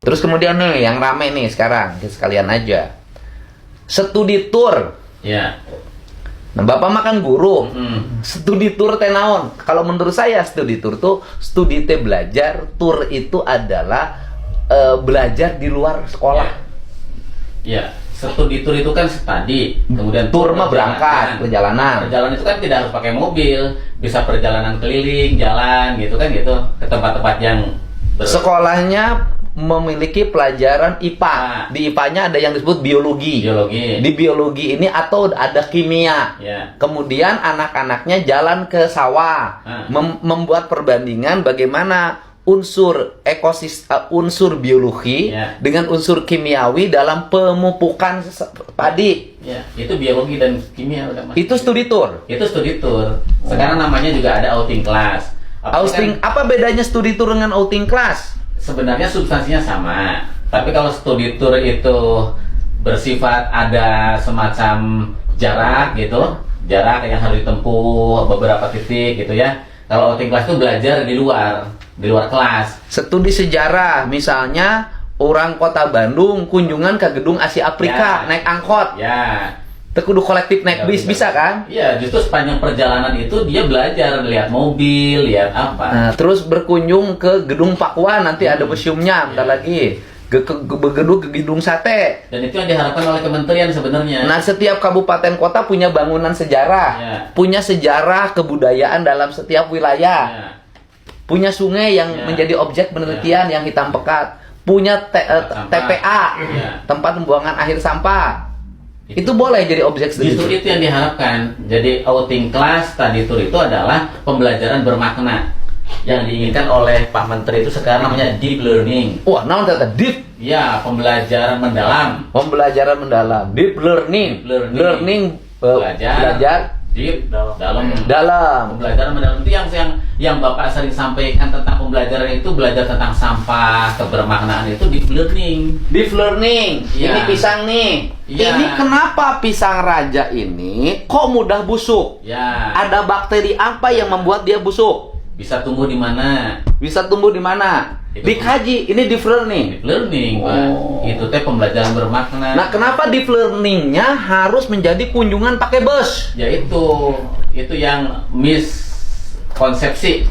Terus kemudian nih yang rame nih sekarang, sekalian aja. Studi tour. Ya. Nah, Bapak makan guru. Studi tour teh naon? Kalau menurut saya studi tour tuh studi teh belajar, tour itu adalah belajar di luar sekolah. Ya. Studi tour itu kan studi, kemudian tour mah berangkat perjalanan. Perjalanan itu kan tidak harus pakai mobil, bisa perjalanan keliling, jalan gitu kan gitu ke tempat-tempat yang sekolahnya memiliki pelajaran IPA. Nah. Di IPA-nya ada yang disebut biologi. Di biologi ini atau ada kimia. Kemudian anak-anaknya jalan ke sawah, membuat perbandingan bagaimana unsur ekosistem, unsur biologi dengan unsur kimiawi dalam pemupukan padi. Ya, itu biologi dan kimia udah. Itu studi tour. Itu studi tour. Sekarang namanya juga ada outing class. Apa bedanya studi tour dengan outing class? Sebenarnya substansinya sama, tapi kalau studi tour itu bersifat ada semacam jarak gitu, jarak yang harus ditempuh beberapa titik gitu ya. Kalau outing class itu belajar di luar kelas. Studi sejarah, misalnya orang kota Bandung kunjungan ke gedung Asia Afrika, naik angkot. Kudu kolektif naik bis, bisa kan? Iya, justru sepanjang perjalanan itu dia belajar, lihat mobil, lihat apa. Nah, terus berkunjung ke gedung Pakuan, nanti ada museumnya, bentar lagi. Ke gedung sate. Dan itu yang diharapkan oleh kementerian sebenarnya. Nah, setiap kabupaten kota punya bangunan sejarah, punya sejarah kebudayaan dalam setiap wilayah. Punya sungai yang menjadi objek penelitian yang hitam pekat, punya TPA, tempat pembuangan akhir sampah. Itu boleh jadi objek studi. Justru itu yang diharapkan. Jadi outing class study tour itu adalah pembelajaran bermakna yang diinginkan oleh Pak Menteri itu sekarang namanya deep learning. Wah, naon tata deep? Ya, pembelajaran mendalam. Pembelajaran mendalam, deep learning. Learning belajar deep dalam. Pembelajaran mendalam itu yang Bapak sering sampaikan tentang pembelajaran itu, belajar tentang sampah, kebermaknaan itu deep learning. Deep learning. Ini pisang nih. Ini kenapa pisang raja ini kok mudah busuk? Ada bakteri apa yang membuat dia busuk? Bisa tumbuh di mana? Dikaji, ini deep learning. Deep learning, Pak. Itu teh pembelajaran bermakna. Nah, kenapa deep learningnya harus menjadi kunjungan pakai bus? Ya itu yang miskonsepsi.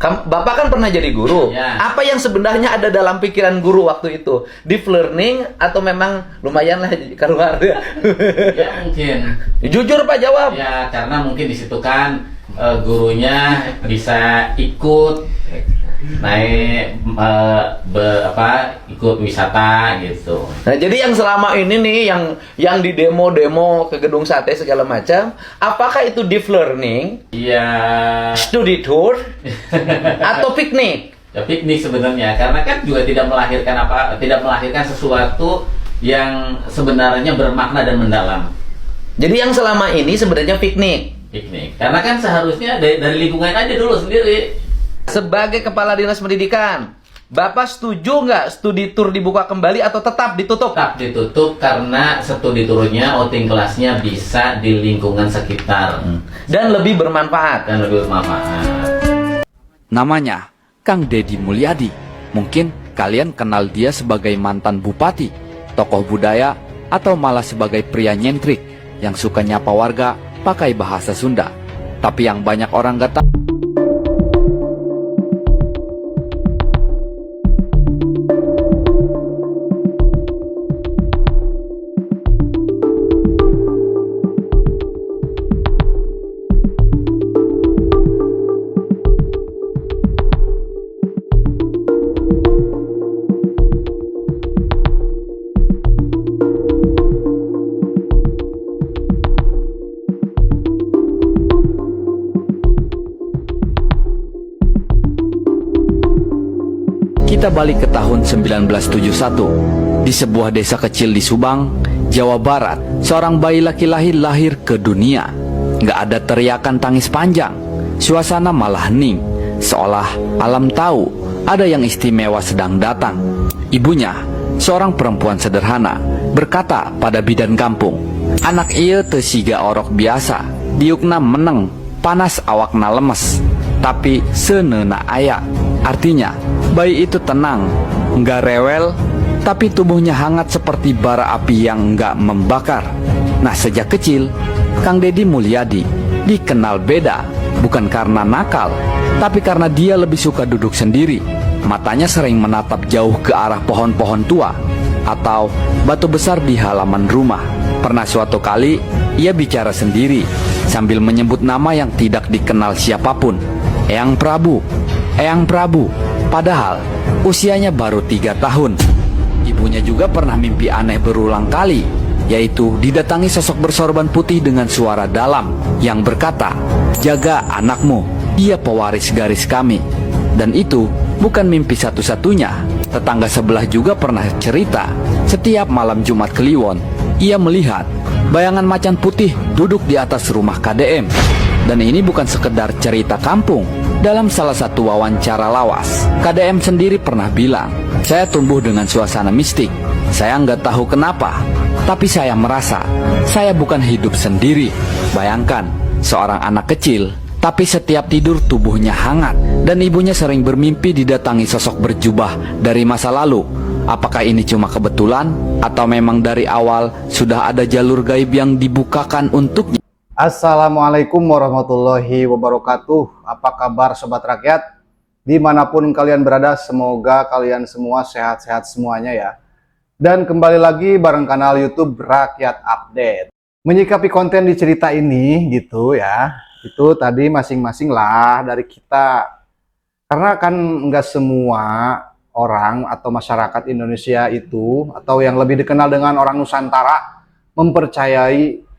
Bapak kan pernah jadi guru. Apa yang sebenarnya ada dalam pikiran guru waktu itu? Deep learning atau memang lumayan lah keluar? Ya mungkin. Jujur Pak jawab. Ya karena mungkin di situ kan gurunya bisa ikut naik ikut wisata gitu. Nah, jadi yang selama ini nih yang di demo-demo ke gedung sate segala macam, apakah itu deep learning? Iya. Studi tour atau piknik? Ya piknik sebenarnya, karena kan juga tidak melahirkan sesuatu yang sebenarnya bermakna dan mendalam. Jadi yang selama ini sebenarnya piknik. Karena kan seharusnya dari lingkungan aja dulu sendiri. Sebagai Kepala Dinas Pendidikan, Bapak setuju nggak studi tour dibuka kembali atau tetap ditutup? Tetap ditutup karena studi tournya, outing kelasnya bisa di lingkungan sekitar. Dan lebih bermanfaat. Namanya Kang Deddy Mulyadi. Mungkin kalian kenal dia sebagai mantan bupati, tokoh budaya, atau malah sebagai pria nyentrik yang suka nyapa warga pakai bahasa Sunda. Tapi yang banyak orang gak tahu, kita balik ke tahun 1971. Di sebuah desa kecil di Subang, Jawa Barat, seorang bayi laki-laki lahir ke dunia. Gak ada teriakan tangis panjang, suasana malah hening, seolah alam tahu ada yang istimewa sedang datang. Ibunya, seorang perempuan sederhana, berkata pada bidan kampung, "Anak ieu teu siga orok biasa, diukna meneng, panas awakna lemes, tapi seuneuna aya." Artinya, bayi itu tenang, nggak rewel, tapi tubuhnya hangat seperti bara api yang nggak membakar. Nah, sejak kecil, Kang Deddy Mulyadi dikenal beda, bukan karena nakal, tapi karena dia lebih suka duduk sendiri. Matanya sering menatap jauh ke arah pohon-pohon tua atau batu besar di halaman rumah. Pernah suatu kali, ia bicara sendiri sambil menyebut nama yang tidak dikenal siapapun. Eyang Prabu, Eyang Prabu. Padahal usianya baru 3 tahun. Ibunya juga pernah mimpi aneh berulang kali, yaitu didatangi sosok bersorban putih dengan suara dalam yang berkata, "Jaga anakmu, dia pewaris garis kami." Dan itu bukan mimpi satu-satunya. Tetangga sebelah juga pernah cerita, setiap malam Jumat Kliwon, ia melihat bayangan macan putih duduk di atas rumah KDM. Dan ini bukan sekedar cerita kampung. Dalam salah satu wawancara lawas, KDM sendiri pernah bilang, "Saya tumbuh dengan suasana mistik. Saya nggak tahu kenapa, tapi saya merasa saya bukan hidup sendiri." Bayangkan, seorang anak kecil, tapi setiap tidur tubuhnya hangat, dan ibunya sering bermimpi didatangi sosok berjubah dari masa lalu. Apakah ini cuma kebetulan, atau memang dari awal sudah ada jalur gaib yang dibukakan untuknya? Assalamualaikum warahmatullahi wabarakatuh. Apa kabar sobat rakyat? Dimanapun kalian berada, semoga kalian semua sehat-sehat semuanya ya. Dan kembali lagi bareng kanal YouTube Rakyat Update. Menyikapi konten di cerita ini gitu ya, itu tadi masing-masing lah dari kita. Karena kan nggak semua orang atau masyarakat Indonesia itu, atau yang lebih dikenal dengan orang Nusantara, mempercayai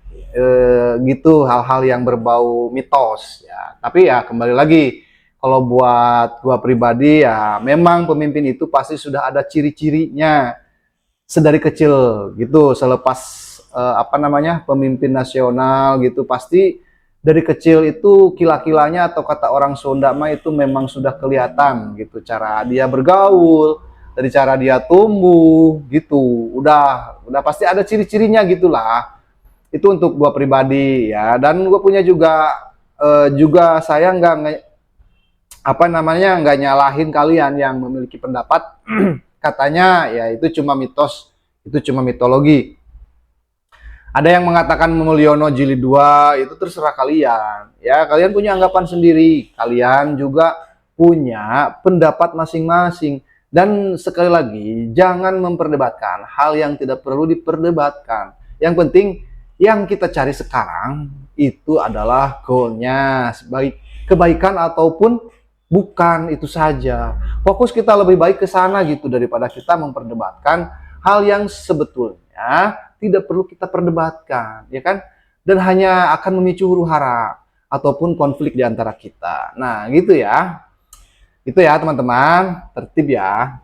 gitu hal-hal yang berbau mitos ya. Tapi ya kembali lagi, kalau buat gua pribadi ya memang pemimpin itu pasti sudah ada ciri-cirinya sedari kecil gitu. Selepas pemimpin nasional gitu, pasti dari kecil itu kila-kilanya, atau kata orang Sunda mah itu memang sudah kelihatan gitu, cara dia bergaul, dari cara dia tumbuh gitu, udah pasti ada ciri-cirinya gitulah. Itu untuk gua pribadi ya. Dan gua punya juga saya nggak nyalahin kalian yang memiliki pendapat katanya ya itu cuma mitos, itu cuma mitologi. Ada yang mengatakan Mulyono Jilid 2, itu terserah kalian ya, kalian punya anggapan sendiri, kalian juga punya pendapat masing-masing. Dan sekali lagi, jangan memperdebatkan hal yang tidak perlu diperdebatkan. Yang penting yang kita cari sekarang itu adalah goalnya, sebaik kebaikan ataupun bukan, itu saja. Fokus kita lebih baik ke sana gitu, daripada kita memperdebatkan hal yang sebetulnya tidak perlu kita perdebatkan, ya kan? Dan hanya akan memicu huru-hara ataupun konflik di antara kita. Nah, gitu ya. Itu ya teman-teman, tertib ya.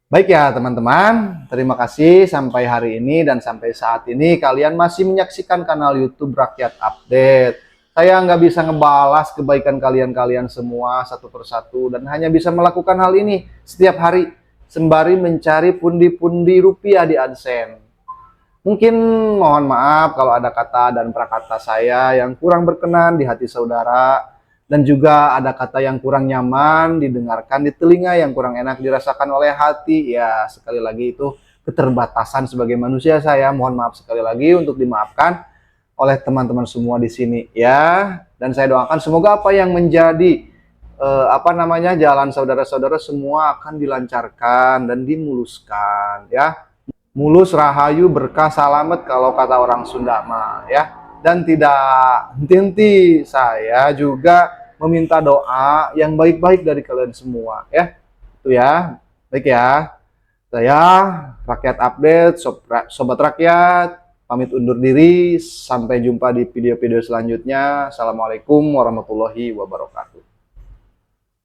Baik ya teman-teman, terima kasih sampai hari ini dan sampai saat ini kalian masih menyaksikan kanal YouTube Rakyat Update. Saya nggak bisa ngebalas kebaikan kalian semua satu persatu, dan hanya bisa melakukan hal ini setiap hari sembari mencari pundi-pundi rupiah di AdSense. Mungkin mohon maaf kalau ada kata dan prakata saya yang kurang berkenan di hati saudara, dan juga ada kata yang kurang nyaman didengarkan di telinga, yang kurang enak dirasakan oleh hati. Ya, sekali lagi itu keterbatasan sebagai manusia saya. Mohon maaf sekali lagi, untuk dimaafkan oleh teman-teman semua di sini ya. Dan saya doakan semoga apa yang menjadi jalan saudara-saudara semua akan dilancarkan dan dimuluskan ya. Mulus, rahayu, berkah, salamet kalau kata orang Sunda mah ya. Dan tidak henti-henti saya juga meminta doa yang baik-baik dari kalian semua ya. Itu ya. Baik ya. Saya Rakyat Update, sobat rakyat, pamit undur diri. Sampai jumpa di video-video selanjutnya. Assalamualaikum warahmatullahi wabarakatuh.